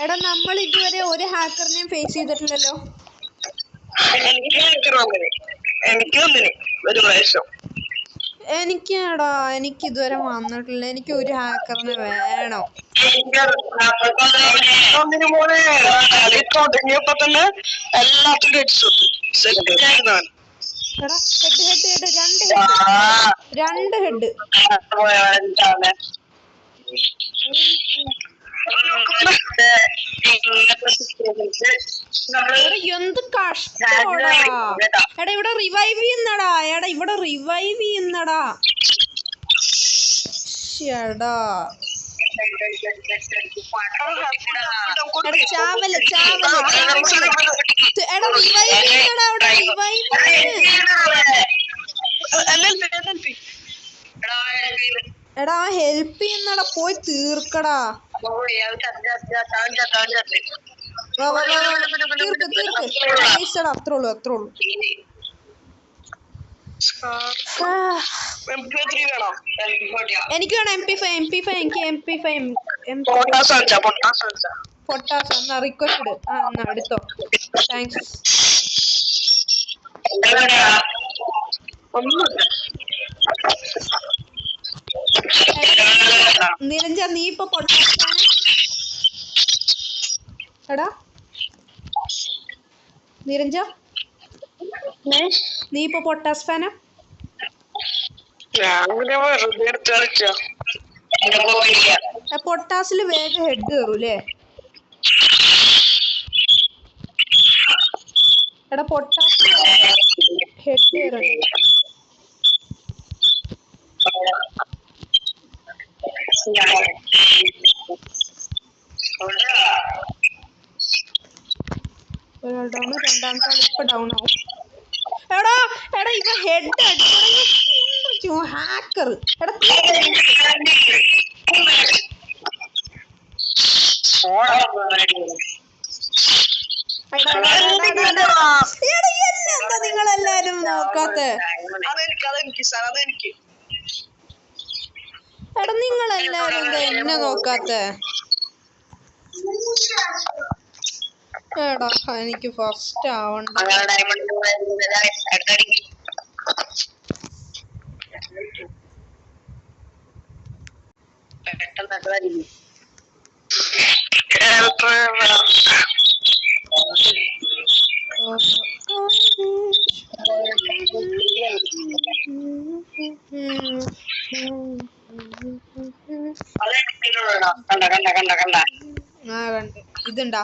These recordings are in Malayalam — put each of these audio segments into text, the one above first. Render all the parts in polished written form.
എടാ നമ്മൾ ഇതുവരെ ഒരു ഹാക്കറിനെയും ഫേസ് ചെയ്തിട്ടില്ലല്ലോ. എനിക്ക് ഇതുവരെ വന്നിട്ടില്ല. എനിക്ക് ഒരു ഹാക്കറിനെ വേണം. രണ്ട് ഹെഡ് എന്ത് കഷ്ടോടാ. എടാ ഇവിടെ റിവൈവ് ചെയ്യുന്നടാ. എടാ ചാവല് എടാ ഹെൽപ്പ് ചെയ്യുന്നടാ. പോയി തീർക്കടാ. അത്രേ ഉള്ളൂ. എനിക്ക് വേണം MP5. പൊട്ടാസ് എന്നാ റിക്വസ്റ്റ് എന്നാ എടുത്തോ. താങ്ക്സ്. നിരഞ്ജ നീ ഇപ്പൊ പൊട്ടാസ് ഫാനാ? എടാ നിരഞ്ജ നീ ഇപ്പൊ പൊട്ടാസ് ഫാനാ? പൊട്ടാസില് വേഗം ഹെഡ് കയറൂലേ? എടാ പൊട്ടാസില് ഹെഡ് കയറണം. ഒരാൾ ഡൗൺ, രണ്ടാമത്തെ ആൾ ഇപ്പൊ ഡൗൺ ആവും. എടാ ഇവ ഹെഡ് അടിച്ചു ഹാക്കർ. എടാ എന്നെന്താ നിങ്ങളെല്ലാരും നോക്കാത്തെ? എടാ നിങ്ങളെല്ലാരും എന്താ എന്നെ നോക്കാത്തെ? എടാ എനിക്ക് ഫസ്റ്റ് ആവണ്ട. ഇതുണ്ടാ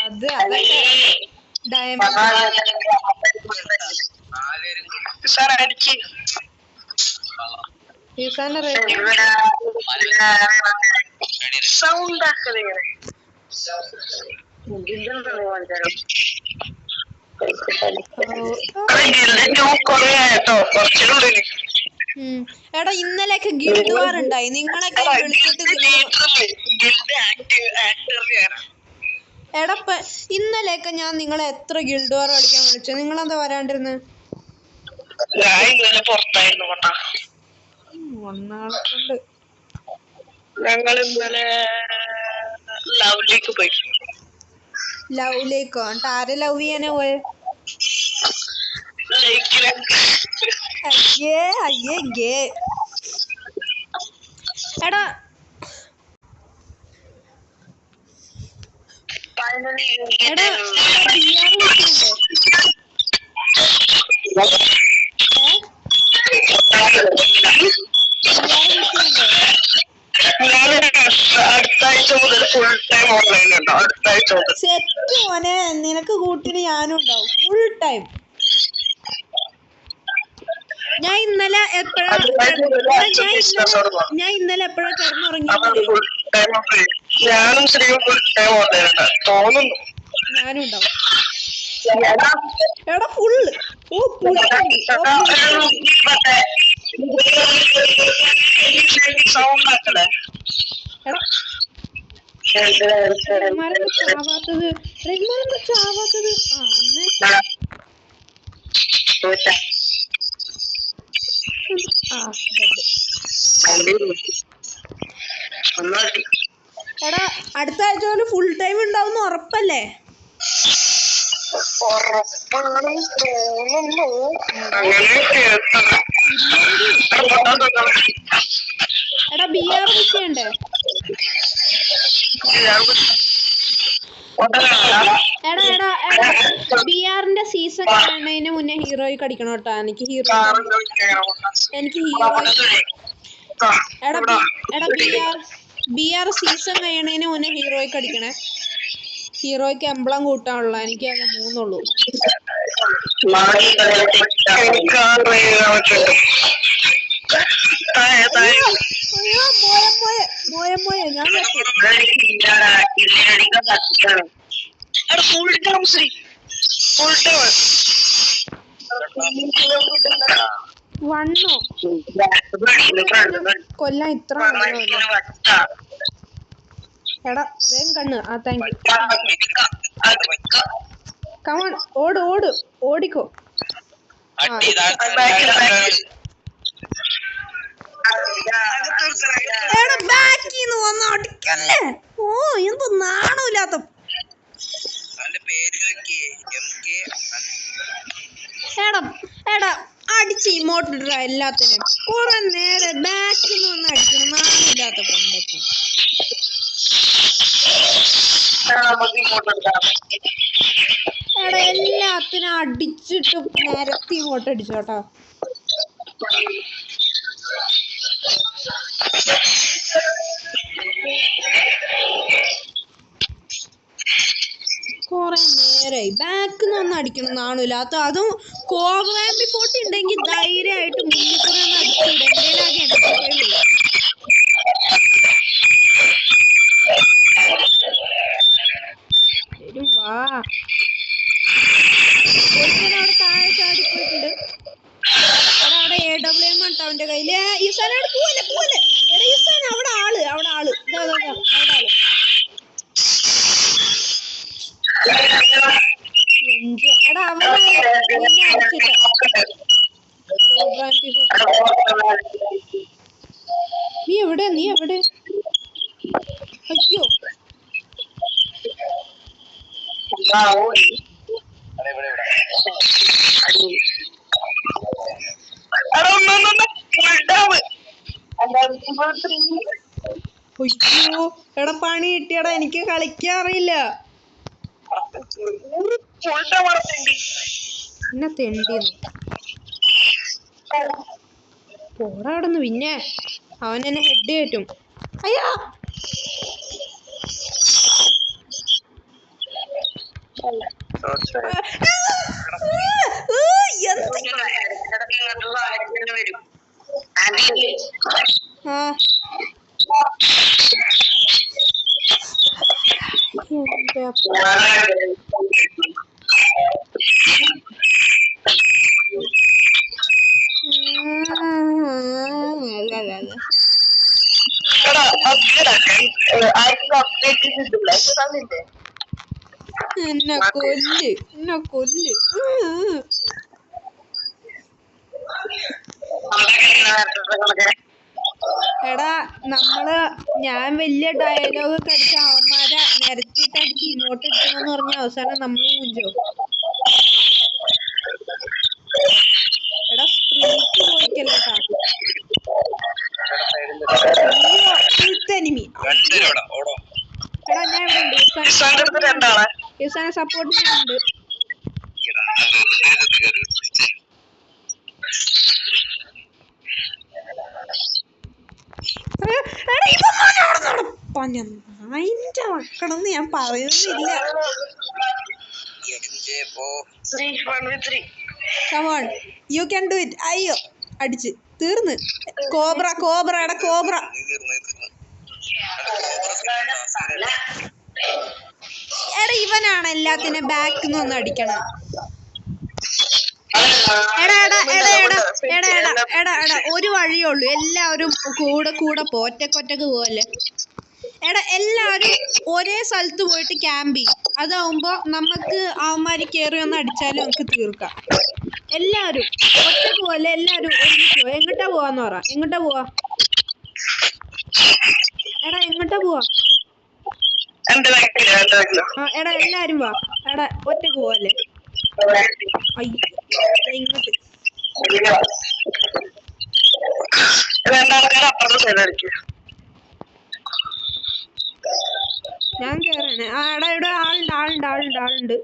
അത് അതൊക്കെ ഡയമണ്ട് എടാ ഇന്നലെയൊക്കെ ഗിൽഡ് വാർ ഉണ്ടായി. നിങ്ങളൊക്കെ വിളിച്ചിട്ട് എടാ ഇന്നലെയൊക്കെ ഞാൻ നിങ്ങളെ എത്ര ഗിൽഡ് വാർ കളിക്കാൻ വിളിച്ചു? നിങ്ങളെന്താ വരാണ്ടിരുന്നത്? ഒന്നാളെക്കൊണ്ട് ഞങ്ങൾ ഇന്നലെ ലവിലേക്ക് പോയി. ലവിലേക്കോ? എന്നിട്ട് ആരെ ലവ് ചെയ്യാനാ പോയെ? അയ്യേ എടാ അടുത്താഴ്ച മുതൽ ഫുൾ ടൈം ഓൺലൈൻ ഉണ്ടോ? അടുത്താഴ്ച മുതൽ സെറ്റ് മോനെ. നിനക്ക് കൂട്ടിന് ഞാനും ഉണ്ടാവും ഫുൾ ടൈം. ഞാൻ ഇന്നലെ എപ്പോഴാ കിടന്നുറങ്ങി? ഞാനും ശ്രീയും ഫുൾ ടൈം ഓൺലൈൻ ഉണ്ട് തോന്നുന്നു. ഞാനും ഉണ്ടാവും. എടാ ഫുള്ള് ഇവന്മാരെന്താ ചാവാത്തത്? ഇവന്മാരെന്താ ചാവാത്തത്? എടാ അടുത്ത ആഴ്ച പോലെ ഫുൾ ടൈം ഉണ്ടാവും ഉറപ്പല്ലേ? എടാ BR മിസ് ചെയ്യണ്ടേ? എടാ BRന്റെ സീസൺ കഴിയുന്നതിന് മുന്നേ ഹീറോയ്ക്ക് അടിക്കണം കേട്ടോ. എനിക്ക് ഹീറോ എടാ BR സീസൺ കഴിയുന്നതിന് മുന്നേ ഹീറോയ്ക്ക് അടിക്കണേ. ഹീറോയ്ക്ക് എംബ്ലം കൂട്ടാനുള്ള എനിക്ക് അത് 3 ഉള്ളൂ. ഞാൻ വണ്ണോ കൊല്ലാൻ ഇത്ര എടാ വേഗം കണ്ണ്. Thank you. കമോൺ ഓടിക്കോ. എടാ ബാക്കിന്ന് വന്ന് അടിക്കല്ലേ. ഓ എന്ത് നാണമില്ലാത്ത. എടാ അടിച്ച് ഇമോട്ട് ഇട എല്ലാത്തിനും. കുറെ നേരെ ബാക്കിന്ന് വന്ന് അടിക്കണം. നാണമില്ലാത്ത പെൺപറ്റി. എടാ എല്ലാത്തിനും അടിച്ചിട്ട് നിരത്തി ഇമോട്ട് അടിച്ചോട്ടോ. കുറെ നേരായി ബാക്കിന്ന് വന്ന് അടിക്കണം. നാണില്ലാത്ത. അതും കോബ്രാമ്പി 40 ഉണ്ടെങ്കിൽ ധൈര്യമായിട്ട് മുന്നിൽ കൂടെ ഒന്ന് അടിച്ചുവിടും. എന്തേലാകെ എനിക്ക് വാ. ഒരുത്തനവിടെ താഴെ ചാടിപ്പോയിട്ടുണ്ട്. എടാ അവിടെ AWM ഉണ്ടോ അവന്റെ കയ്യില്? ഈസാൻ അവിടെ പോലെ. എടാ ഈസാൻ അവിടെ ആള്. അവിടെ ആള്. എടാ അവനെ അടിച്ചിട്ട. നീ എവിടെ? അയ്യോ എടാ പണി കിട്ടിയടാ. എനിക്ക് കളിക്കാൻ അറിയില്ല. എന്നെ തെണ്ടിന്നു പോടാ അവിടെന്ന്. പിന്നെ അവൻ എന്നെ ഹെഡ് കയറ്റും. അയ്യോ എന്നെ കൊല്ല്. എടാ ഞാൻ വലിയ ഡയലോഗ് ഒക്കെ അടിച്ച അവന്മാരെ നിരത്തിയിട്ട് അടിച്ച് ഇങ്ങോട്ട് ഇട്ടണെന്ന് പറഞ്ഞ അവസാനം നമ്മൾ മുഞ്ചോ. എടാ സ്ട്രീറ്റ് പോയിക്കല്ലേട്ടാ. എടാ ഞാൻ ഇവിടെ ഉണ്ട്. ഈസാനെ സപ്പോർട്ട് ചെയ്യുന്നുണ്ട്. അതിന്റെ മക്കളെന്ന് ഞാൻ പറയുന്നില്ല. Come on, you can do it. അയ്യോ അടിച്ച് തീർന്ന്. കോബ്ര. എടാ ഇവനാണ് എല്ലാത്തിനും ബാക്കിന്ന് ഒന്ന് അടിക്കണം. എടാ ഒരു വഴിയേ ഉള്ളൂ. എല്ലാവരും കൂടെ ഒറ്റക്കൊറ്റക്ക് പോലെ. എടാ എല്ലാരും ഒരേ സ്ഥലത്ത് പോയിട്ട് ക്യാമ്പ് ചെയ്യും. അതാവുമ്പോ നമുക്ക് അവന്മാര് കേറി ഒന്ന് അടിച്ചാലും നമുക്ക് തീർക്കാം. എല്ലാരും ഒറ്റക്ക് പോലെ എല്ലാരും ഒരുമിച്ച് പോവാ. എങ്ങോട്ടാ പോവാന്ന് പറ. എങ്ങോട്ടാ പോവാ? എടാ എങ്ങോട്ടാ പോവാ? എടാ എല്ലാരും വാ. എടാ ഒറ്റക്ക് പോവല്ലേ? അയ്യോ ഇങ്ങോട്ട് ഞാൻ കേറാണ്. എടാ ഇവിടെ ആളുണ്ട്.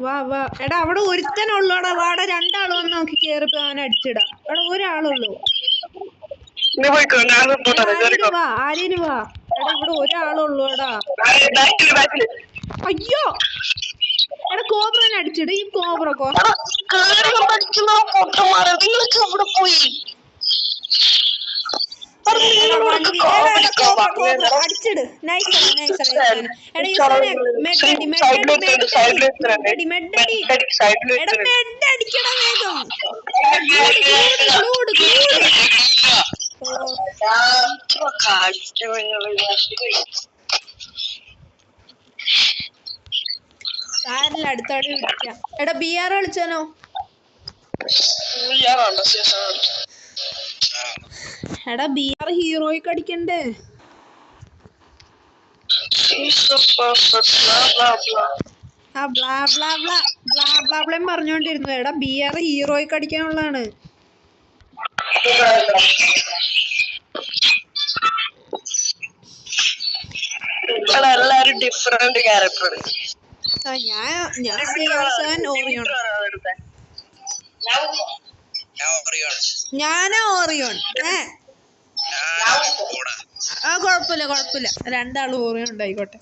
വാ വാ. എടാ അവിടെ ഒരുത്തനുള്ളൂടാ. വാടാ രണ്ടാള് വന്ന് നോക്കി കേറിപ്പോ അവനെ അടിച്ചിടാ. എടാ ഒരാളുള്ളൂ. ആര്യന് വാ. എടാ ഇവിടെ ഒരാളുള്ളൂടാ. അയ്യോ എടാ കോബ്രനെ അടിച്ചിട്. ഈ കോബ്ര അടിച്ചിട്. മെഡടിക്കണ വേഗം. സാരില്ല അടുത്താടി വിളിക്കാം. എടാ BR കളിച്ചാനോ? എടാ BR ഹീറോയ്ക്ക് അടിക്കണ്ടേ? പറഞ്ഞോണ്ടിരുന്നു. എടാ BR ഹീറോയ്ക്ക് അടിക്കാനുള്ളതാണ്. എല്ലാരും ഡിഫറെന്റ് ക്യാരക്ടർ. ഞാൻ CR7 ഓറിയോൺ. ഞാനാ ഓറിയോൺ. കുഴപ്പമില്ല. രണ്ടാളും ഓറിയോൺ ഉണ്ടായിക്കോട്ടെ.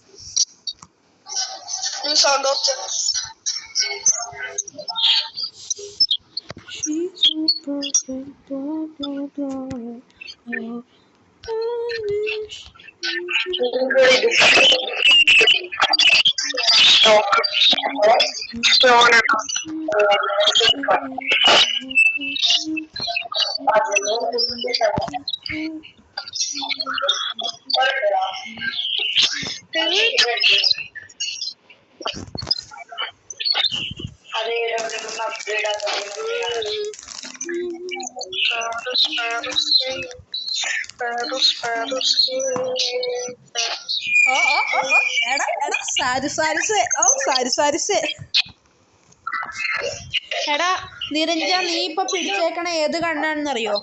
എടാ നിരഞ്ജ നീ ഇപ്പൊ പിടിച്ചേക്കണ ഏത് കണ്ണാണെന്നറിയോ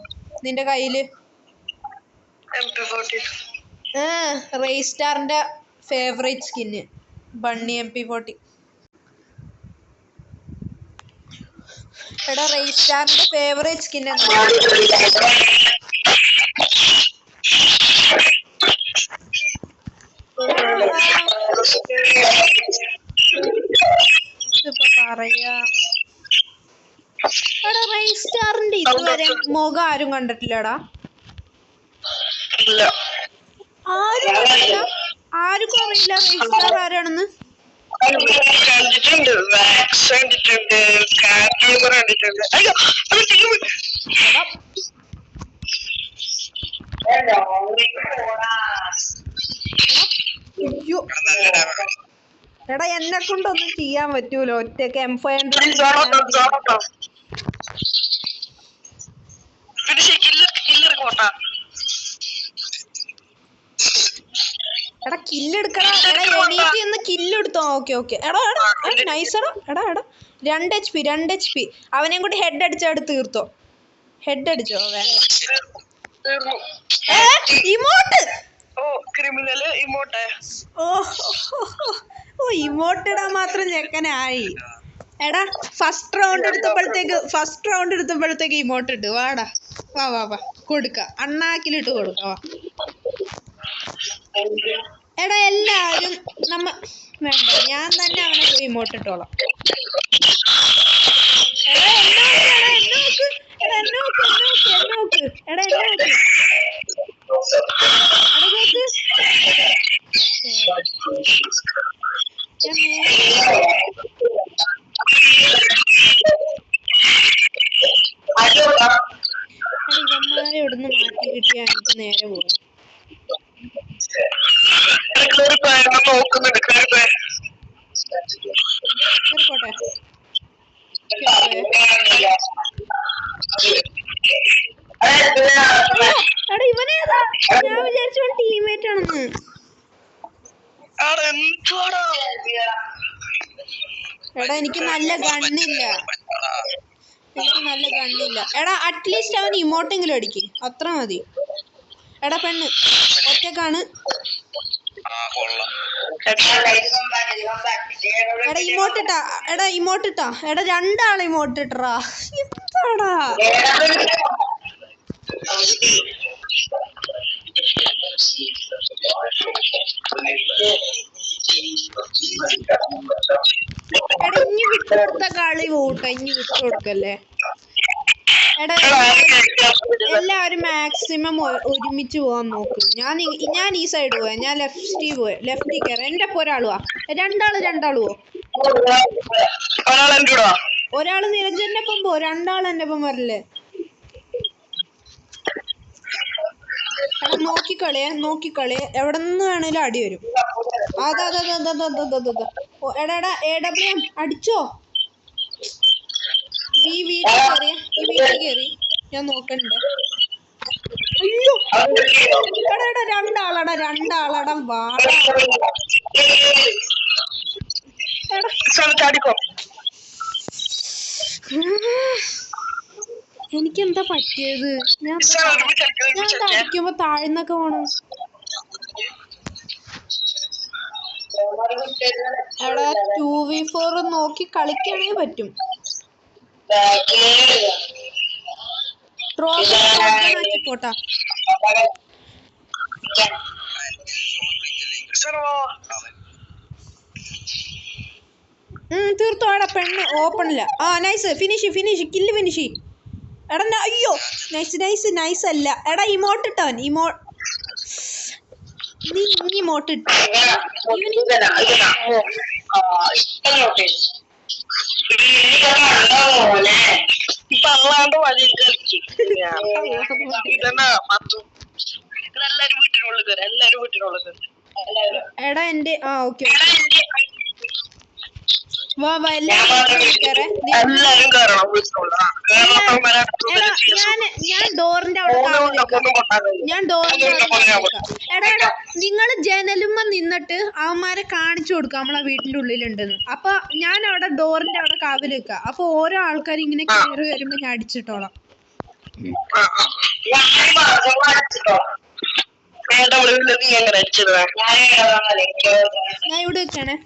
നിന്റെ കയ്യില്? റേസ്റ്റാറിന്റെ ഫേവറേറ്റ് സ്കിന്ന് ബണ്ണി MP40. എടാ റേസ്റ്റാറിന്റെ ഫേവറേറ്റ് സ്കിൻ എന്താ? ഇതിപ്പോ പറയാ. എടാ റേസ്റ്റാറിന്റെ ഇതുവരെ മുഖം ആരും കണ്ടിട്ടില്ലടാ. ആർക്കും അറിയില്ല റേസ്റ്റാർ ആരാണെന്ന്. കണ്ടിട്ടുണ്ട്, വാക്സ് കണ്ടിട്ടുണ്ട്, കാറ്റൂബർ കണ്ടിട്ടുണ്ട്. അയ്യോ എടാ എന്നെ കൊണ്ടൊന്നും ചെയ്യാൻ പറ്റൂല ഒറ്റക്ക്. M500 എടാ കില്ലെടുക്കടാ. എടാ എണീറ്റ് നിന്ന് കില്ലെടുത്തോ? ഓക്കെ. എടാ നൈസടാ. എടാ 2 HP. അവനെയും കൂടി ഹെഡ് അടിച്ചാട് തീർത്തോ. ഹെഡ് അടിച്ചോ? വേണ്ട. ഇമോട്ട്. ഇമോട്ട് ഇടാൻ മാത്രം ചെക്കനായി. എടാ ഫസ്റ്റ് റൗണ്ട് എടുത്തപ്പോഴത്തേക്ക് ഇമോട്ട് ഇട്ട്. വാടാ വാ കൊടുക്ക. അണ്ണാക്കിലിട്ട് കൊടുക്ക. വാ. എടാ എല്ലാരും വേണ്ട, ഞാൻ തന്നെ അവനെ പോയി ഇമോട്ട് ഇട്ടോളാം. ഇവന്മാരെ ഇവിടുന്ന് മാറ്റി കിട്ടിയാ എനിക്ക് നേരെ പോകും. എടാ എനിക്ക് നല്ല ഗണ്ണില്ല. എടാ അറ്റ്ലീസ്റ്റ് അവൻ ഇമോട്ടെങ്കിലും അടിക്ക്, അത്ര മതി. എടാ പെണ്ണ് ഒറ്റക്കാണ്. എടാ ഇമോട്ടിട്ടാ, എടാ രണ്ടാളെ ഇമോട്ടിട്ടാ. എന്താടാ എടാ ഇനി വിട്ടുകൊടുത്ത കളി കൂട്ട, ഇനി വിട്ടുകൊടുക്കല്ലേ. എടാ എല്ലാവരും മാക്സിമം ഒരുമിച്ച് പോകാൻ നോക്ക്. ഞാൻ ഈ സൈഡ് പോവാ, ഞാൻ ലെഫ്റ്റിൽ കയറാം. എൻ്റെ ഒപ്പം ഒരാൾ പോവാ, രണ്ടാള് പോ. ഒരാള് നിരഞ്ജന്റെ ഒപ്പം പോ, രണ്ടാൾ എൻ്റെ ഒപ്പം വരല്ലേ. എടാ നോക്കിക്കളയെ എവിടെ നിന്ന് വേണേലും അടി വരും. അതാ എടാ AWM അടിച്ചോ. ഈ വീട്ടിൽ കയറി ഞാൻ നോക്കണ്ട്. അയ്യോ എടാ രണ്ടാളടാ വാടാ. എനിക്കെന്താ പറ്റിയത്? ഞാൻ അടിക്കുമ്പോ താഴ്ന്നൊക്കെ പോണം. എടാ 2v4 നോക്കി കളിക്കാനേ പറ്റും. ട്രോഫി പോട്ടാ. തീർത്തോ. എടാ പെണ്ണ് ഓപ്പണില്ല. Nice finish kill finish. എടാ അയ്യോ നൈസ് അല്ല. എടാ ഇമോട്ടിട്ടവൻ നീ ഇമോട്ടിട്ട് എടാ എന്റെ ഓക്കെ വാ ഞാൻ ഡോറിന്റെ എടാ നിങ്ങൾ ജനലുമ്മ നിന്നിട്ട് അവന്മാരെ കാണിച്ചു കൊടുക്കാം നമ്മളെ വീട്ടിന്റെ ഉള്ളിലുണ്ടെന്ന്. അപ്പൊ ഞാൻ അവിടെ ഡോറിന്റെ അവിടെ കാവൽ വെക്കാം. അപ്പൊ ഓരോ ആൾക്കാർ ഇങ്ങനെ കയറി വരുമ്പോ ഞാൻ അടിച്ചിട്ടോളാം. ഞാൻ ഇവിടെ വെച്ചാണേ.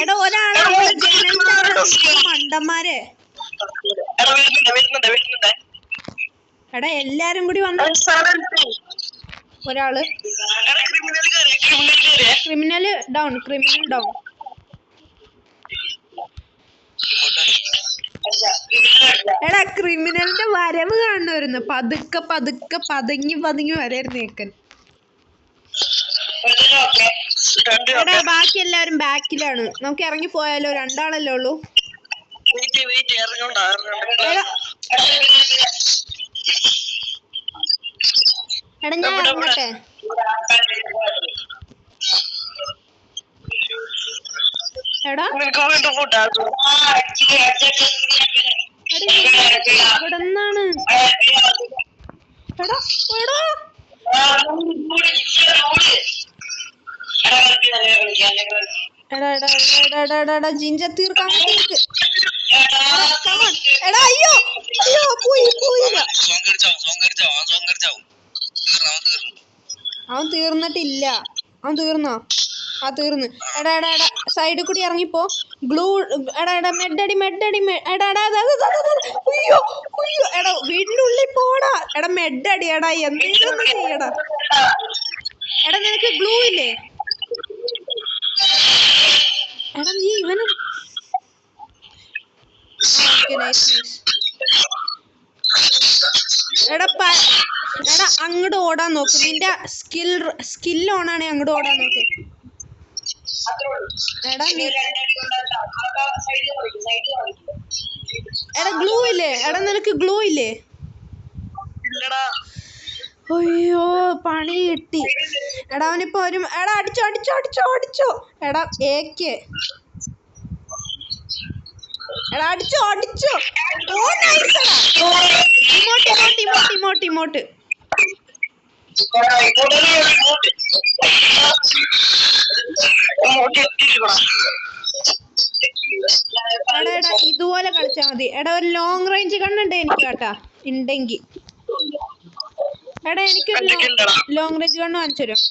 എടാ ഒരാളെ മണ്ടന്മാരെ. എടാ എല്ലാരും കൂടി വന്ന ഒരാള് ക്രിമിനൽ ഡൗൺ. എടാ ക്രിമിനലിന്റെ വരവ് കാണുന്നു. പതുക്കെ പതുങ്ങി വരായിരുന്നു നേക്കൻ. എടാ ബാക്കി എല്ലാവരും ബാക്കിലാണ്. നമുക്ക് ഇറങ്ങി പോയാലോ? രണ്ടാളല്ലേ ഉള്ളൂ. എടാ ഞാൻ ഇറങ്ങട്ടെ. എടാ ഇവിടെ നിന്നാണ്. എടാ ജിഞ്ച തീർക്കാൻ. എടാ അയ്യോ പോയില്ല. അവൻ തീർന്നിട്ടില്ല. അവൻ തീർന്നോ? തീർന്ന്. എടാ സൈഡിൽ കൂടി ഇറങ്ങിപ്പോ. ഗ്ലൂ. എടാ മെഡടി. അയ്യോ എടാ വീടിന്റെ ഉള്ളിൽ പോടാ. എടാ മെഡടി. എടാ എന്തെങ്കിലും ഒന്ന് ചെയ്യടാ. എടാ നിനക്ക് ഗ്ലൂ ഇല്ലേ? എടാ നീ ഇവന് എടാ അങ്ങോട്ട് ഓടാൻ നോക്ക്. നിന്റെ സ്കിൽ ഓണാണെ അങ്ങോട്ട് ഓടാൻ നോക്ക്. എടാ ഗ്ലൂ ഇല്ലേ? എടാ നിനക്ക് ഗ്ലൂ ഇല്ലേ? അയ്യോ പണി കിട്ടി. എടാ അവനിപ്പോ വരും. എടാ അടിച്ചോ. എടാ AK. എടാ അടിച്ചോ. ഓ നൈസ്. ഇമോട്ട്. എടാ എടാ ഇതുപോലെ കളിച്ചാ മതി. എടാ ഒരു ലോങ് റേഞ്ച് കണ്ണുണ്ട് എനിക്ക് കേട്ടാ ഉണ്ടെങ്കി. എടാ എനിക്കൊരു ലോങ് റേഞ്ച് കണ്ണ് വാങ്ങിച്ചു തരും.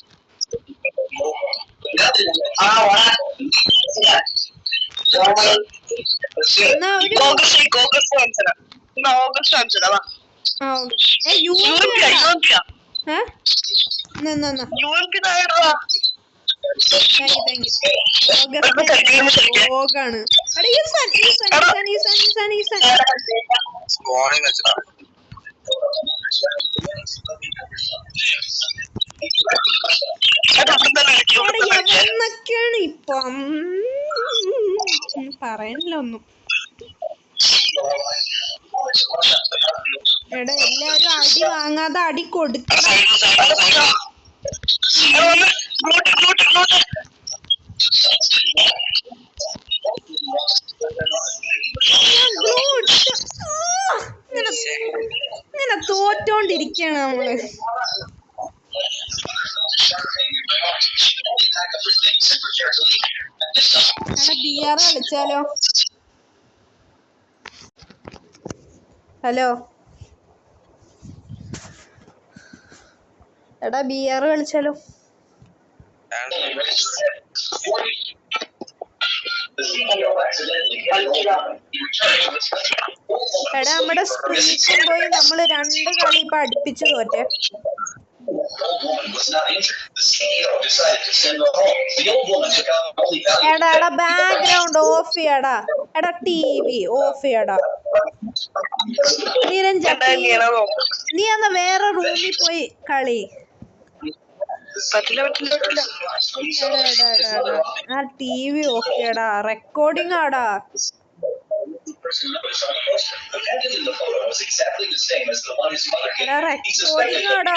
എന്നാ ഒരു ഓഗാണ്. എടാ is an is an is an is an is an is an എന്നൊക്കെയാണ് ഇപ്പം പറയാനില്ല ഒന്നും. എടാ എല്ലാരും അടി വാങ്ങാതെ അടി കൊടുക്കണം. ഇങ്ങനെ തോറ്റോണ്ടിരിക്കാണ് നമ്മള്. എടാ ബിആർ കളിച്ചാലോ? ഹലോ എടാ ബിആർ കളിച്ചാലോ? എടാ നമ്മുടെ സ്ട്രീക്കും പോയി നമ്മള് 2 കളി ഇപ്പൊ അടുപ്പിച്ച് തോറ്റെ. എടാ എടാ ബാക്ക്ഗ്രൗണ്ട് ഓഫ് ചെയ്യടാ. എടാ TV ഓഫ് ചെയ്യടാ. നിരഞ്ജൻ നീ എന്നാ വേറെ റൂമിൽ പോയി കളി. ആ TV ഓഫ് ചെയ്യടാ. റെക്കോർഡിംഗ് ആടാ. എടാ റെക്കോർഡിംഗ് ആടാ.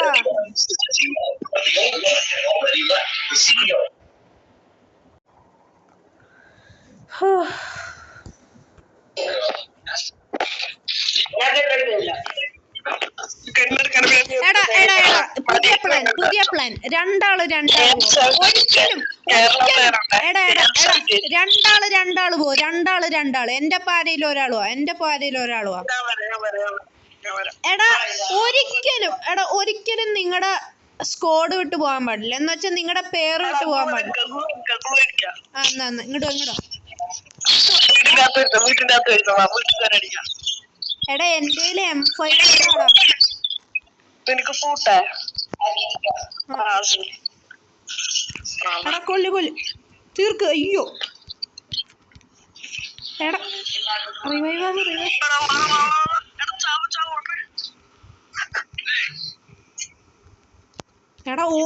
എടാ എടാ എടാ പുതിയ പ്ലാൻ രണ്ടാള് ഒരിക്കലും എടാ എടാ എടാ രണ്ടാള് പോ. രണ്ടാള് എന്റെ പാരയിൽ ഒരാളുവാ. എടാ ഒരിക്കലും നിങ്ങളുടെ സ്കോഡ് വിട്ട് പോകാൻ പാടില്ല. എന്ന് വെച്ചാൽ നിങ്ങളുടെ പേര് വിട്ട് പോകാൻ പാടില്ല. ഇങ്ങോട്ടോ എടാ എന്റെ M5 എടാ കൊല്ലു തീർക്ക്. അയ്യോ എടാ എടാ ഓ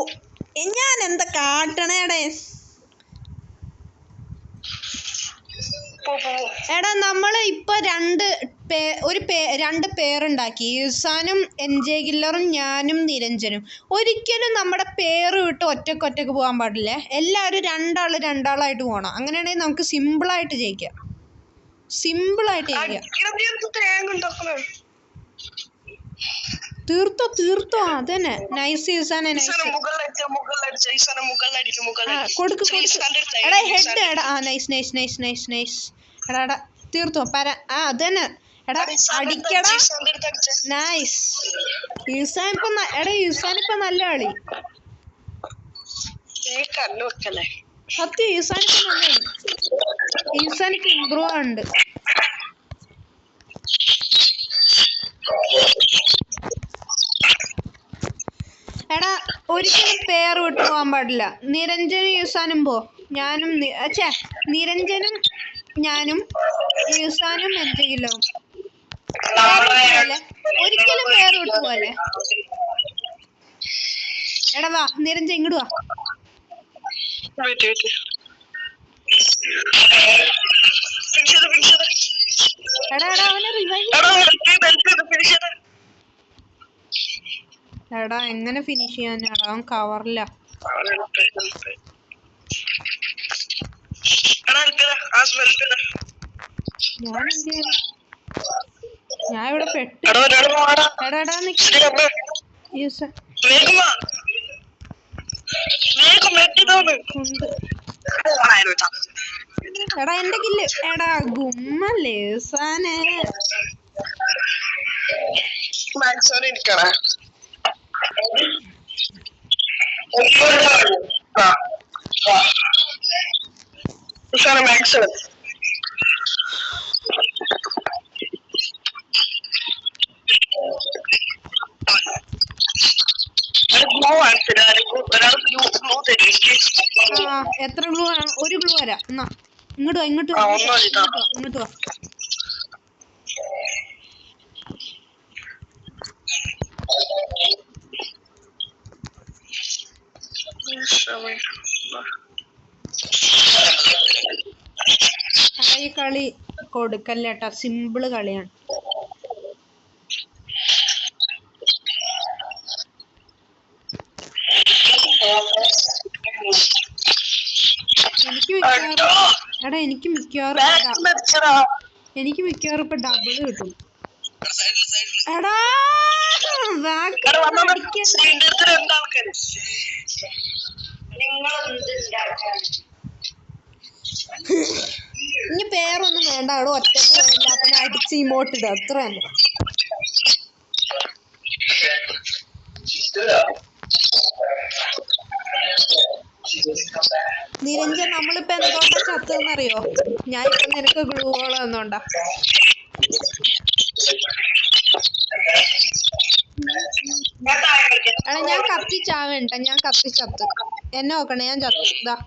ഞാൻ എന്താ കാട്ടണേടേ? എടാ നമ്മള് ഇപ്പൊ 2 പേരുണ്ടാക്കി. ഇസാനും NJ കില്ലറും ഞാനും നിരഞ്ജനും. ഒരിക്കലും നമ്മുടെ പേര് വിട്ട് ഒറ്റക്ക് പോകാൻ പാടില്ല. എല്ലാവരും രണ്ടാളായിട്ട് പോകണം. അങ്ങനെയാണെങ്കിൽ നമുക്ക് സിമ്പിളായിട്ട് ജയിക്കാം. തീർത്തോ അതന്നെ. നൈസ് ഈസാനെ നൈസ്. കൊടുക്ക് എടാ ഹെഡ് എടാ. നൈസ് എടാ തീർത്തോ അതന്നെ. എടാ അടിക്കടാ. നൈസ് ഈസാനിപ്പോ നല്ല കളി. സത്യം ഈസാനിപ്പോ നല്ല കളി. ഈസാനിക്ക് ഇമ്പ്രൂവ് ഉണ്ട്. എടാ ഒരിക്കലും പേര് വിട്ടു പോകാൻ പാടില്ല. നിരഞ്ജനും ഈസാനും പോ. നിരഞ്ജനും ഞാനും ഈസാനും NJ കില്ലറും. ഒരിക്കലും പേര് വിട്ടു പോലെ. എടാ വാ നിരഞ്ജൻ ഇങ്ങോട്ട് വാ. എടാ അവനെ റിവൈവ്. എടാ എങ്ങനെ ഫിനിഷ് ചെയ്യാനാടാ? അവൻ കവറില്ല. ഞാൻ ഇവിടെ പെട്ടു. എടാ ഉണ്ട്. എടാ എന്റെ കില്ല് എടാ ഗുമ്മല്ലേ സാനെ മാക്സോനെ ഇരിക്കണേ മാക്സ് എത്ര ഗ്ലൂ ആണ്? ഒരു ഗ്ലൂ വരാം. എന്നാ ഇങ്ങോട്ട് വാ, ഇങ്ങോട്ട് വാ, ഇങ്ങോട്ട് വാ. ഈ കളി കൊടുക്കല്ലേട്ടാ, സിമ്പിള് കളിയാണ്. എനിക്ക് മിക്കവാറും ഇപ്പൊ ഡബിൾ കിട്ടും. എടാ ഇനി പേരൊന്നും വേണ്ട, അവിടെ ഒറ്റക്ക് എല്ലാത്തിനും അടിച്ച് ഇമോട്ടിടുക, അത്ര തന്നെ. നിരഞ്ജൻ നമ്മളിപ്പോ എന്തോണ്ടാ ചത്തെന്നറിയോ? ഞാൻ ഇപ്പൊ നിനക്ക് ഗ്ലൂ ഹോൾ തന്നോണ്ടാ. എടാ ഞാൻ കത്തിച്ചാവേണ്ട, ഞാൻ കത്തിച്ചത്ത്. എന്നെ നോക്കണേ, ഞാൻ ചത്തു. ഇതാ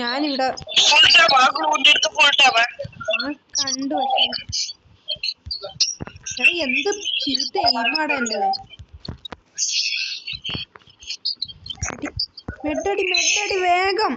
ഞാനിവിടെ കണ്ടു. എടാ എന്ത് ചീത്ത എയിമാടാ എന്റേത്. മെഡടി വേഗം.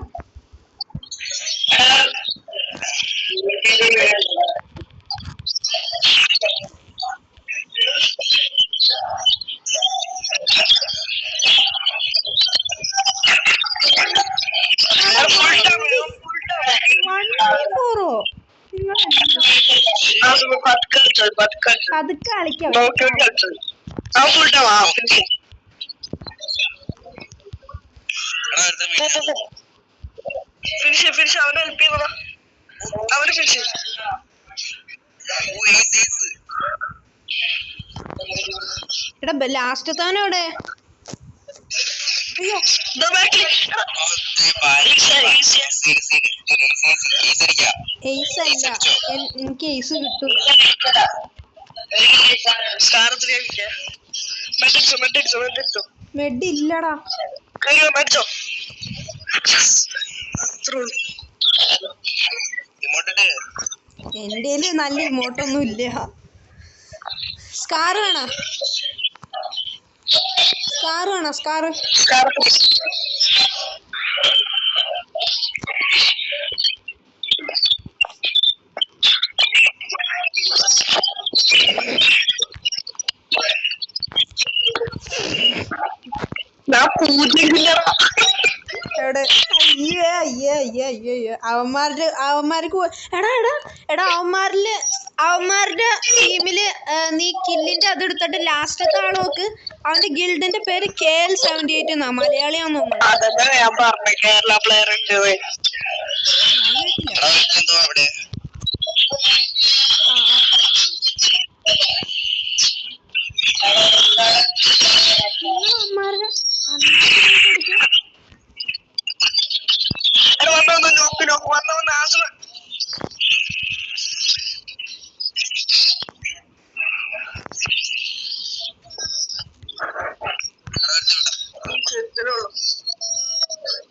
പതുക്കെ കളിക്കാം. ഫിനിഷ് അവനെ ഹെൽപ്പ് ചെയ്യുന്നതാ. അവര് ഫിനിഷ് എടാ ലാസ്റ്റത്താനോടെ അയ്യോ എയ്സ് അല്ല, എനിക്ക് എയ്സ് കിട്ടൂല. മെഡ് ഇല്ലടാ. എന്റെ നല്ല ഇമോട്ടൊന്നും ഇല്ല. സ്കാർ വേണോ? സ്കാർ അവന്മാർക്ക് അവന്മാരുടെ ടീമില് നീ കില്ലിന്റെ അത് എടുത്തിട്ട് ലാസ്റ്റത്തെ ആൾ നോക്ക്. അവന്റെ ഗിൽഡിന്റെ പേര് KL78 എന്നാ. മലയാളിയാന്ന് തോന്നുന്നു.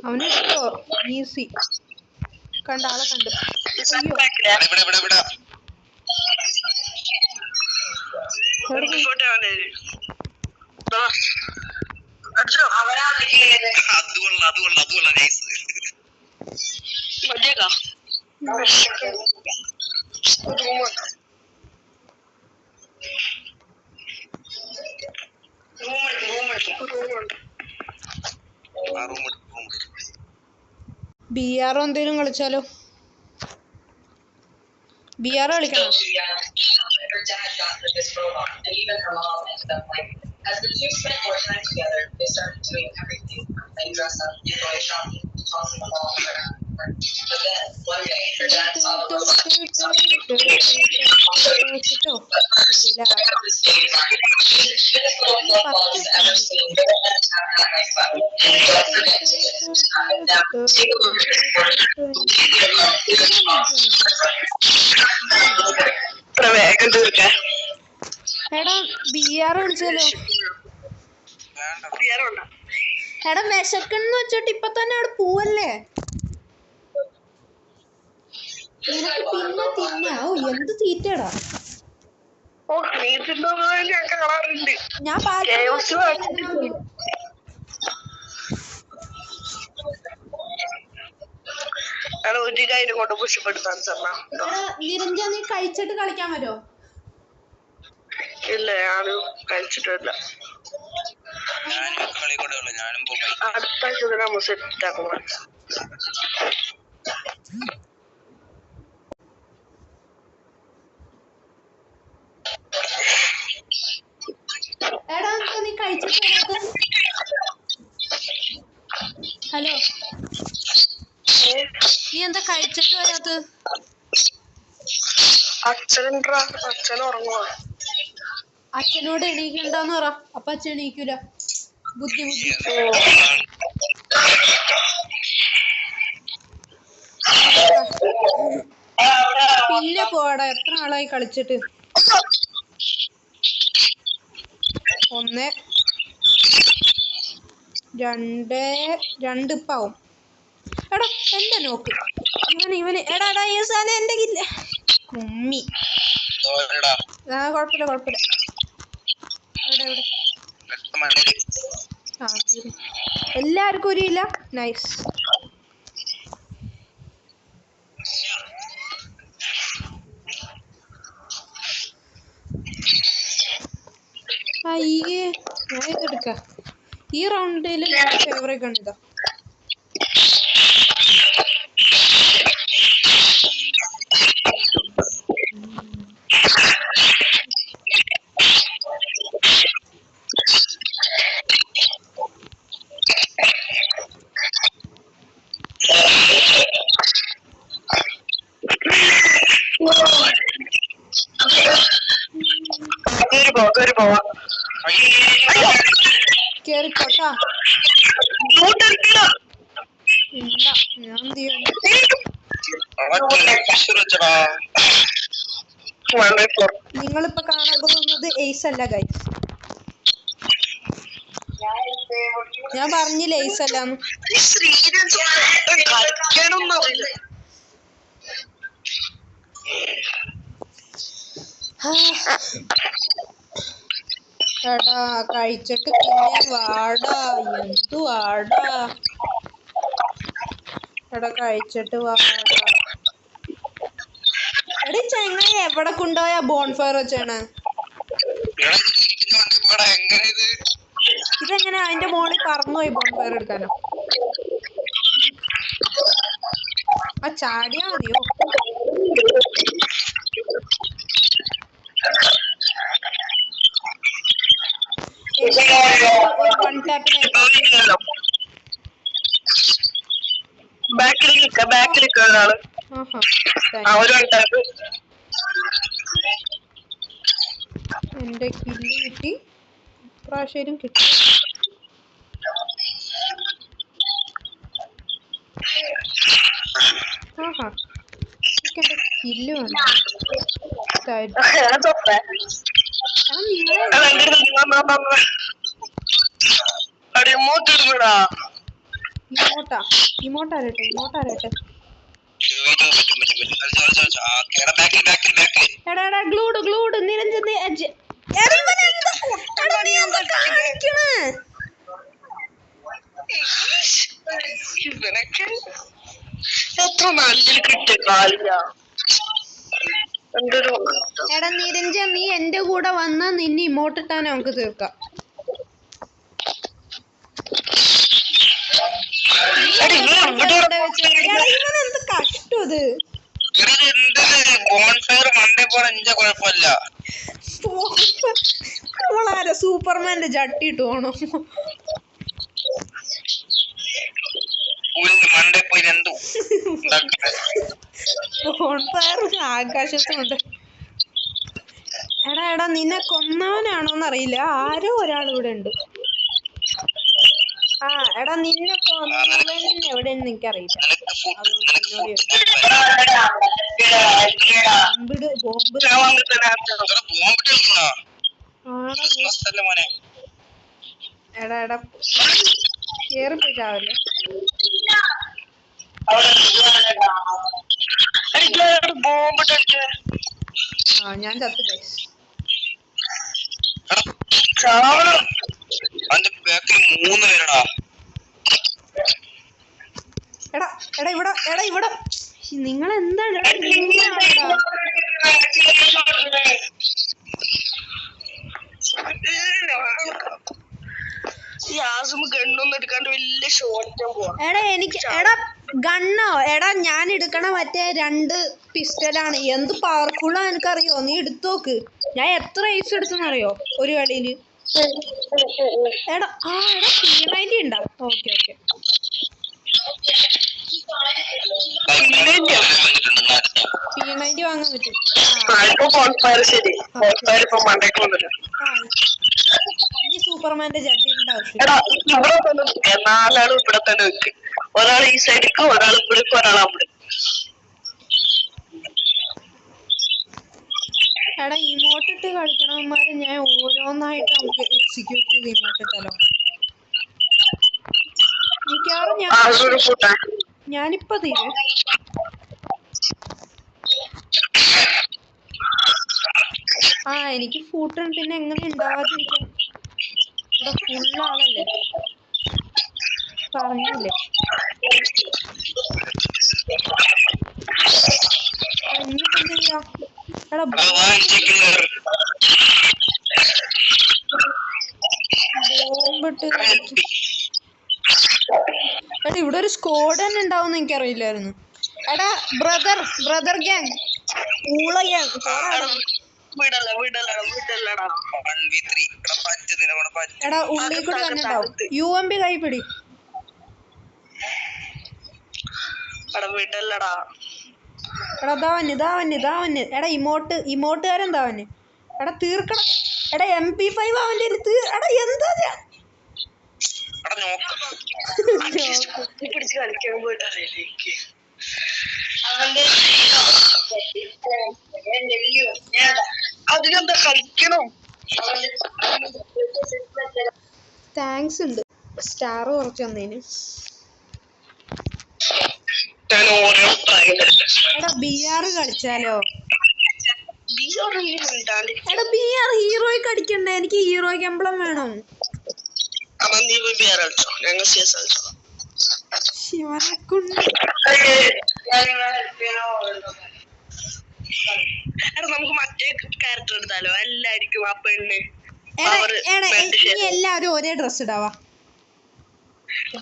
അവനെ ഈസി കണ്ട ആളെ കണ്ട്. മതിയേക്കാ BR എന്തേലും കളിച്ചാലോ? BR കളിക്കണം. As the two spent more time together, they started doing everything from playing dress up, going shopping, to tossing the ball around. But then, one day, her dad saw the little she picked up the little ball he's ever seen. Don't forget to now take a look at it. വേഗം തീർക്കാൻ എടാ BR കളിച്ചാലോ? എടാ വിശക്കെന്ന് വെച്ചിട്ട് ഇപ്പൊ തന്നെ അവിടെ പോവല്ലേ? നിനക്ക് പിന്നെ തിന്നാ. എന്ത് തീറ്റടാ? ഞാൻ കൊണ്ട് പുഷ്പെടുത്താൻ നിരഞ്ജൻ നീ കഴിച്ചിട്ട് കളിക്കാൻ പറ്റോ? ഇല്ല ഞാനും കഴിച്ചിട്ടില്ല. അടുത്ത ആഴ്ച നമ്മൾ സെറ്റ് ആക്കണം. എടാ നീ കഴിച്ചിട്ട് വരാത്ത? ഹലോ നീ എന്താ കഴിച്ചിട്ട് വരാത്ത? അച്ഛൻ ഉറങ്ങുവാ. അച്ഛനോട് എണീക്കണ്ടെന്ന് പറ. അപ്പൊ അച്ഛൻ എണീക്കൂല. ബുദ്ധി പിന്നെ പോടാ. എത്ര നാളായി കളിച്ചിട്ട്? 1 2 ഇപ്പാവും. എടാ എന്റെ നോക്ക് ഇവന് എടാ ഈ സാധനം എന്റെ കില്ല കുമ്മി. കുഴപ്പമില്ല എവിടെ എല്ലാവർക്കും ഒരു ഇല്ല. നൈസ്. അയ്യേ ഞാൻ ഇതെടുക്കാം. ഈ റൗണ്ടിൽ ഫേവറേറ്റ് ആണ് ഇതാ. കേറിക്കോട്ടാ. ഞാൻ എന്ത് ചെയ്യാൻ? നിങ്ങളിപ്പോ കാണാൻ പോകുന്നത് എയ്സ് അല്ല ഗൈസ്. ഞാൻ പറഞ്ഞില്ല എയ്സ് അല്ലാന്ന്. എടാ കഴിച്ചിട്ട് പിന്നെ വാടാ. എന്തു വാടാ? എടാ കഴിച്ചിട്ട് വാടാ. എടാ ചെങ്ങായി എവിടെ കൊണ്ടുപോയാ ബോൺഫയർ വെച്ചാണ്? ഇതെങ്ങനെ അതിന്റെ മോളിൽ പറന്നുപോയി ബോൺഫയർ എടുക്കാനോ? ആ ചാടിയാ മതിയോ? ഒരു 1 ടാപ്പിന് എന്റെ കില്ല് കിട്ടി. പ്രാവശ്യം കിട്ടി. ആഹാ എന്റെ കില്ല് വേണം. ഇമോട്ടാരട്ടെ. എടാ ഗ്ലൂഡ് നിരഞ്ജന് ഇവനൊക്കെ എത്ര നല്ല കിട്ടിയ കാലില്ല. എന്തൊരു എടാ നിരഞ്ജൻ, നീ എന്റെ കൂടെ വന്നാ നിന്നെ ഇമോട്ടിട്ടാൻ നമുക്ക് തീർക്കാം. ഇവനെന്ത് കഷ്ടം ഇത്. നമ്മളാരെ സൂപ്പർമാന്റെ ജട്ടി ഇട്ട് പോണോ? ബോൺഫയർ ആകാശത്തുണ്ട്. എടാ എടാ, നിന്നെ കൊന്നവനാണോന്ന് അറിയില്ല, ആരോ ഒരാൾ ഇവിടെ ഉണ്ട്. ആ എടാ, നിന്നെ കൊന്നവൻ എവിടെയെന്ന് എനിക്കറിയില്ല. ബോംബ് എടാ എടാ കേറിപ്പോയി ചാവല്ലേ. ആ ഞാൻ ചത്ത് ഗൈസ്. എടാ എടാ ഇവിടെ നിങ്ങൾ എന്താണ് എടാ എനിക്ക് എടാ ഗണ്ണോ? എടാ ഞാൻ എടുക്കണ മറ്റേ 2 പിസ്റ്റലാണ്. എന്ത് പവർഫുള്ളാ എനിക്കറിയോ? നീ എടുത്തോക്ക്. ഞാൻ എത്ര ഐസ് എടുത്തെന്നറിയോ ഒരു കളിയില്? എടാ എടാ P90 ഉണ്ടാ? Okay okay. P90 വാങ്ങാൻ പറ്റും. ഈ സൂപ്പർമാന്റെ ജട്ടിന്റെ ആവശ്യം. നാലാളും ഇവിടെ തന്നെ വെക്ക്. ഒരാൾ ഈ സൈഡിക്ക്, ഒരാൾ ഇവിടേക്ക്, ഒരാൾ അവിടെ. എടാ ഇമോട്ടിട്ട് കളിക്കണവന്മാര് ഞാൻ ഓരോന്നായിട്ട് നമുക്ക് എക്സിക്യൂട്ട് ചെയ്ത് ഇമോട്ടിട്ടാലോ? മിക്കവാറും ഞാനിപ്പോ തീരെ എനിക്ക് ഫൂട്ടൺ പിന്നെ എങ്ങനെ ഉണ്ടാവാതിരിക്കും? ഇവിടെ ഫുള്ളാളല്ലേ, പറഞ്ഞില്ലേ? ഇനിയിപ്പോ എന്ത് ചെയ്യാ? എടാ ബോംബിട്ട് കളിക്കും. എടാ ഇവിടെ ഒരു സ്ക്വാഡ് തന്നെ ഉണ്ടാവും എനിക്കറിയില്ലായിരുന്നു. എടാ ബ്രദർ ഗ്യാങ്, ഊള ഗ്യാങ്. എടാ ഉള്ളിൽ കൂടെ തന്നെ ഉണ്ടാവും. UMP കൈപ്പിടി. എടാ ഇതാവന്. എടാ ഇമോട്ടുകാരൻ താവന്. എടാ തീർക്കണം. എടാ MP5 അവന്റെ അടുത്ത്. എടാ എന്താ അതിനെന്താ കളിക്കണം? താങ്ക്സ് ഉണ്ട് സ്റ്റാർ കുറച്ച് തന്നേന്. എടാ BR കളിച്ചാലോ? എടാ BR ഹീറോയ്ക്ക് അടിക്കണ്ടേ? എനിക്ക് ഹീറോയ്ക്ക് എംബ്ലം വേണം. ശിവനെക്കൊണ്ട് നമുക്ക് മറ്റേ ക്യാരക്ടർ എടുത്താലോ? എല്ലായിരിക്കും ആ പെണ്ണ്. എല്ലാവരും ഒരേ ഡ്രസ് ഇടാവാ.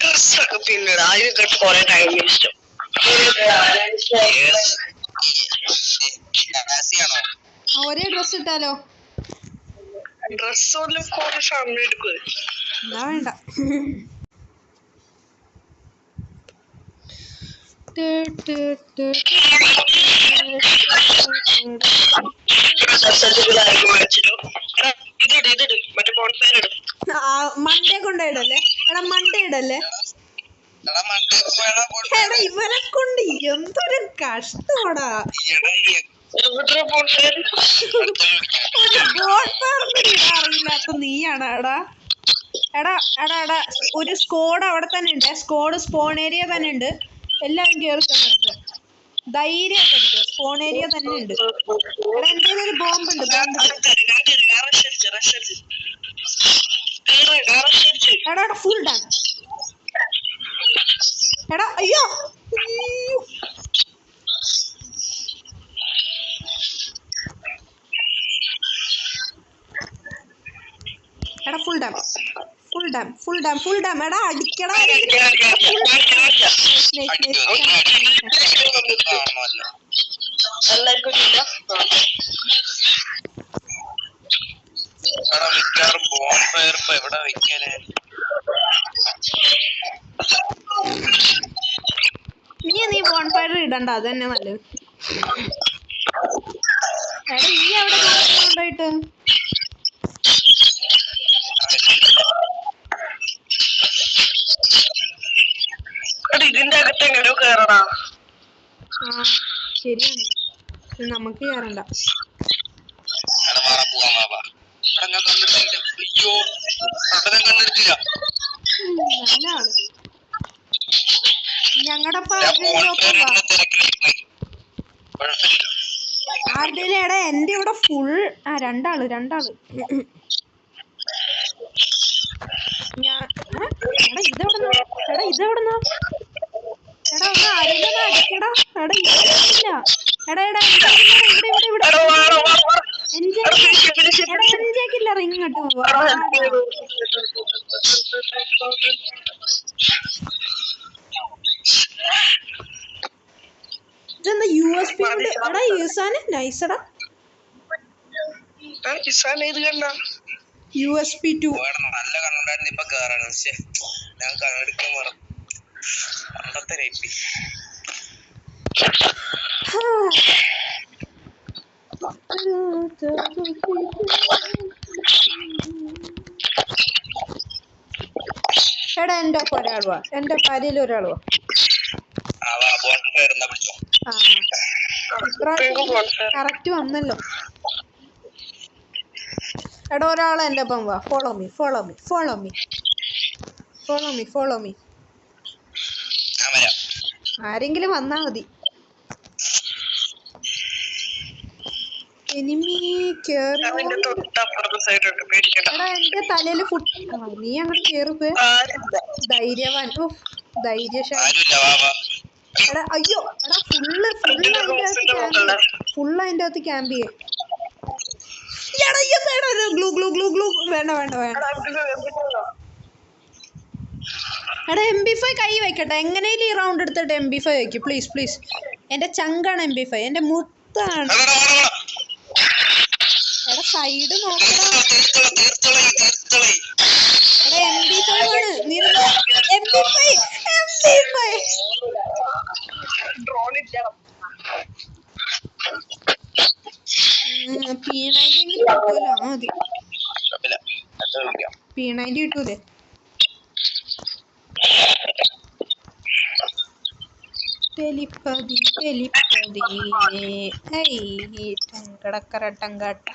ഡ്രസ്സൊക്കെ പിന്നീട് അതിനൊക്കെ കുറെ ടൈം ഇഷ്ടം. ഒരേ ഡ്രസ് ഇട്ടാലോ? ഡ്രസ്സോലും കുറെ സമയം എടുക്കും. എന്നാ വേണ്ട. മണ്ടേ കൊണ്ടിടല്ലേ? എടാ മണ്ടേ ഇടല്ലേ? എടാ ഇവനെ കൊണ്ട് എന്തൊരു കഷ്ടമാടാ. അറിയില്ലാത്ത നീയാണ്. എടാ ഒരു സ്ക്വാഡ് അവിടെ തന്നെ ഉണ്ട്. സ്ക്വാഡ് സ്പോൺ ഏരിയ തന്നെ ഉണ്ട്. എല്ലാരും കേറി തന്നെ ധൈര്യമായിട്ട് എടുക്കുക. സ്പോൺ ഏരിയ തന്നെ ഉണ്ട്. എടാ എന്റെ ഒരു ബോംബ് ഉണ്ട്. എടാ ഫുൾ ഡൺ. എടാ അയ്യോ എടാ ഫുൾ ഡാം എടാ അടിക്കടാ നീ ബോൺഫയർ ഇടണ്ട അത് തന്നെ നല്ലത്. എടാ ഈ അവിടെ കൊണ്ടായിട്ട് ഇതിന്റെ അകത്ത് എങ്ങനെയോ കേറടാ. ആ ശരിയാണ്, നമുക്ക് കയറണ്ട. നല്ല ആള് ഞങ്ങളുടെ ആരുടെയിലും എടാ എന്റെ ഇവിടെ ഫുൾ രണ്ടാള് എടാ ഇതെവിടുന്നോ എടാ ഒന്ന് ആരെങ്കിലും അടിക്കടാ. എടാ ഇല്ല എടാ എൻജേക്കില്ല റിങ് ഇട്ട് പോവാ. ഇതെന്താ USB എടാ യൂസാന് നൈസടാ. USB 2 നല്ല കണ്ടുണ്ടായിരുന്നു. ഇപ്പൊ കേറാണ് പക്ഷെ ഞാൻ കണ്ണെടുക്കാൻ പറഞ്ഞു. പണ്ടത്തെ രേപ്പി എടാ എന്റെ ഒപ്പം ഒരാൾ വാ, എന്റെ പരിയിൽ ഒരാൾ വാ. കറക്റ്റ് വന്നല്ലോ. എടാ ഒരാൾ എന്റെ ഒപ്പം വാ. ഫോളോ മീ ആരെങ്കിലും വന്നാ മതി. എനിമി കേറി. എടാ എന്റെ തലയില് നീ അങ്ങോട്ട് കേറിപ്പോ. ധൈര്യവാൻ ധൈര്യശാലി. എടാ അയ്യോ എടാ ഫുള്ള് അതിന്റെ അകത്ത് ക്യാമ്പ് ചെയ്യേ. ഗ്ലൂ വേണ്ട എടാ MP5 കൈ വെക്കട്ടെ. എങ്ങനെയും ഈ റൗണ്ട് എടുത്തിട്ട് MP5 വെക്കും പ്ലീസ്. എന്റെ ചങ്കാണ് MP5, എന്റെ മുത്താണ്. എടാ സൈഡ് നോക്കടാ. എടാ MP5 ആണ്. MP5 P90 കിട്ടുമല്ലോ. മതി P90 കിട്ടൂലേ. തെലിപ്പതി ടങ്കടക്കറട്ടങ്കാട്ട.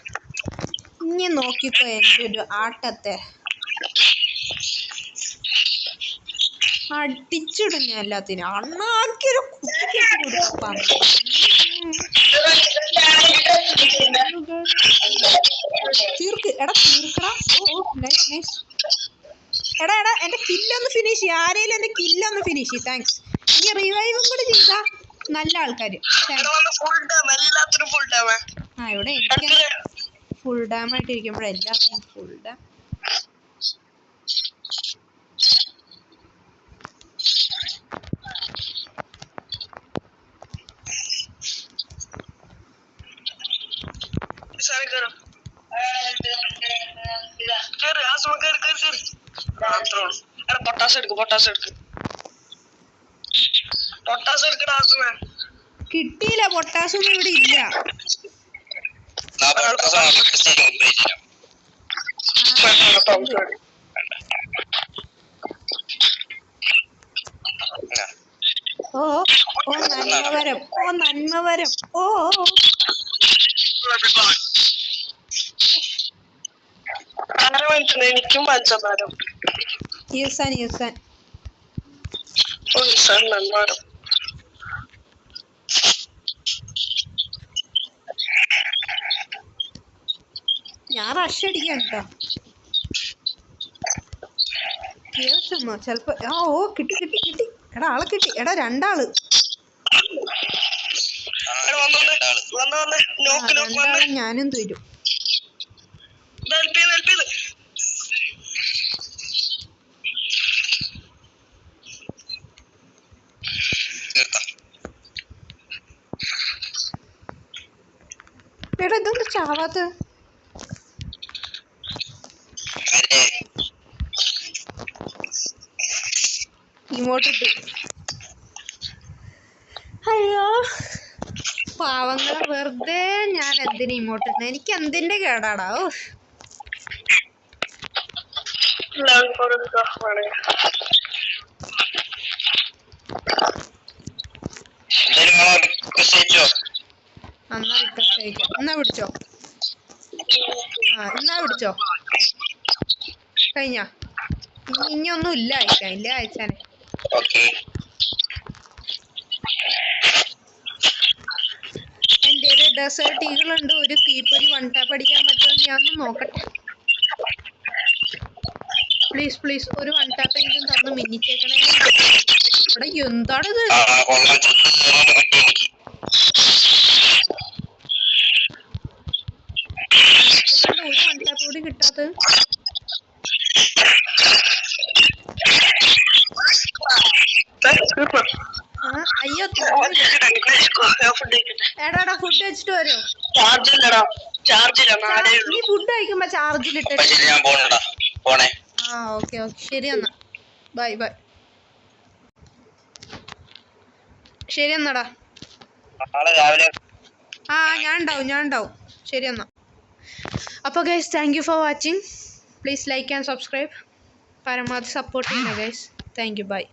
ഇനി നോക്കിക്കോ എൻ്റെ ഒരു ആട്ടത്തെ. അടിച്ചിടും ഞാൻ എല്ലാത്തിനും. അണ്ണാക്കിയൊരു കുത്തിക്കെട്ടി കൊടുക്കാം. തീർക്കടാ. നൈസ്. എടാ എന്റെ കില്ലൊന്ന് ഫിനിഷ് ചെയ്യ. ആരേലും എന്റെ കില്ലൊന്ന് ഫിനിഷ് ചെയ്യ. താങ്ക്സ്. ഇനി റിവൈവും കൂടി ചെയ്താ നല്ല ആൾക്കാര്. ഇവിടെ എനിക്ക് ഫുൾ ഡാം ആയിട്ട് ഇരിക്കുമ്പോഴെല്ലാത്തിനും ഫുൾ ഡാം. കിട്ടിയില്ല. പൊട്ടാസൊന്നും ഇവിടെ ഇല്ല. നന്മവരം. എനിക്കും പഞ്ചമാരം യൂസാൻ നന്മാരം. ഞാൻ റഷ് അടിക്കാം കേട്ടോ. ചെലപ്പോ കിട്ടി എടാ ആളെ കിട്ടി. എടാ രണ്ടാള്. രണ്ടാളും ഞാനും തരും. എടാ ഇതൊന്നും ചാവാത്ത. ഇങ്ങോട്ടിട്ട്. അയ്യോ പാവങ്ങളെ വെറുതെ ഞാൻ എന്തിനു ഇങ്ങോട്ടിട്ട്. എനിക്ക് എന്തിന്റെ കേടാടാ. ഓ എന്നാ റിക്വസ്റ്റ് അയക്കാം. എന്നാ പിടിച്ചോ. എന്നാ പിടിച്ചോ. കഴിഞ്ഞ ഇനിയൊന്നും ഇല്ല അയക്കാൻ. ഇല്ല അയച്ചാനെ. എൻ്റെ ഒരു ഡെസേർട്ട് ഈകളുണ്ട്. ഒരു തീപ്പൊരി വൺ ടാപ്പ് അടിക്കാൻ പറ്റുമോ ഞാനൊന്ന് നോക്കട്ടെ. പ്ലീസ് പ്ലീസ് ഒരു വൺ ടാപ്പ് എങ്കിലും തന്ന് മിന്നിച്ചേക്കണേ. ഇവിടെ എന്താണിത്. ഒരു വൺ ടാപ്പ് കൂടി കിട്ടാത്തത്. അയ്യോ എടാടാ ഫുഡ് വെച്ചിട്ട് വരുമോ. നീ ഫുഡ് കഴിക്കുമ്പോ ചാർജിലിട്ട്. ഓക്കെ ഓക്കെ ശരി എന്നാ. Bye bye. ശരി എന്നാടാ. ഞാൻ ഉണ്ടാവും. ശരി എന്നാ. അപ്പോൾ guys thank you for watching. Please like and subscribe. പരമാവധി സപ്പോർട്ട് ചെയ്യണേ ഗൈസ്. Thank you. ബൈ.